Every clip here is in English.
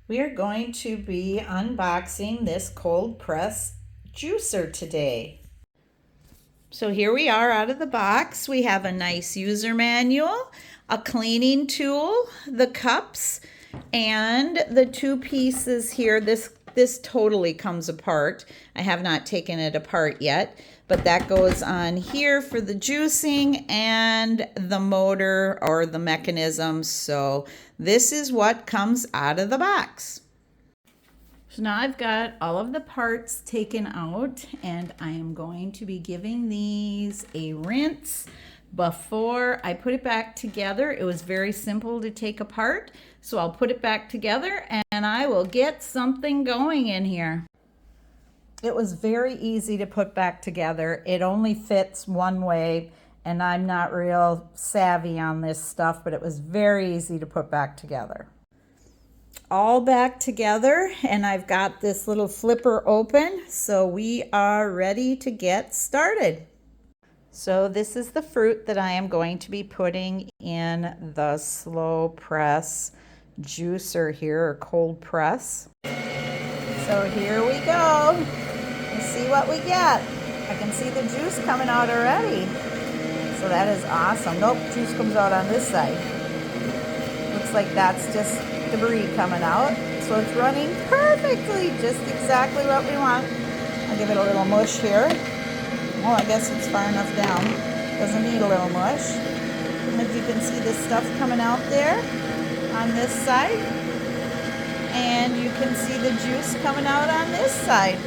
We are going to be unboxing this cold press juicer today. So here we are out of the box. We have a nice user manual, a cleaning tool, the cups, and the two pieces here. This totally comes apart. I have not taken it apart yet, but that goes on here for the juicing and the motor or the mechanism. So this is what comes out of the box. So now I've got all of the parts taken out, and I am going to be giving these a rinse before I put it back together. It was very simple to take apart, so I'll put it back together and I will get something going in here. It was very easy to put back together. It only fits one way, and I'm not real savvy on this stuff, but it was very easy to put back together. All back together, and I've got this little flipper open, so we are ready to get started. So this is the fruit that I am going to be putting in the slow press juicer here, or cold press. So here we go. Let's see what we get. I can see the juice coming out already. So that is awesome. Nope, juice comes out on this side. Looks like that's just debris coming out. So it's running perfectly, just exactly what we want. I'll give it a little mush here. Well, I guess it's far enough down. Doesn't need a little mush. And if you can see the stuff coming out there on this side, and you can see the juice coming out on this side.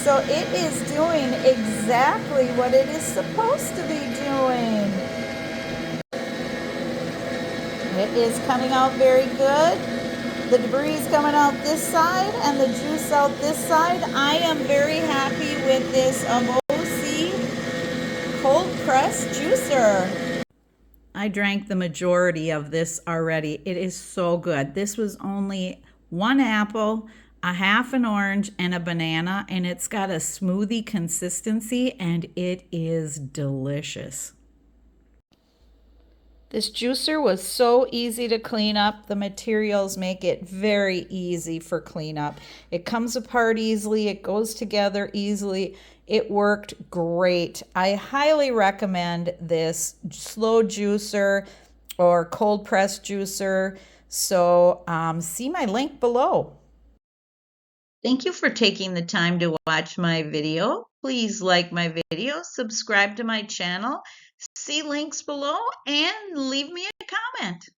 So it is doing exactly what it is supposed to be doing. It is coming out very good. The debris is coming out this side and the juice out this side. I am very happy with this AOBOSI cold press juicer. I drank the majority of this already. It is so good. This was only one apple, a half an orange, and a banana, and it's got a smoothie consistency, and it is delicious. This juicer was so easy to clean up. The materials make it very easy for cleanup. It comes apart easily. It goes together easily. It worked great. I highly recommend this slow juicer or cold press juicer. So see my link below. Thank you for taking the time to watch my video. Please like my video, subscribe to my channel, see links below, and leave me a comment.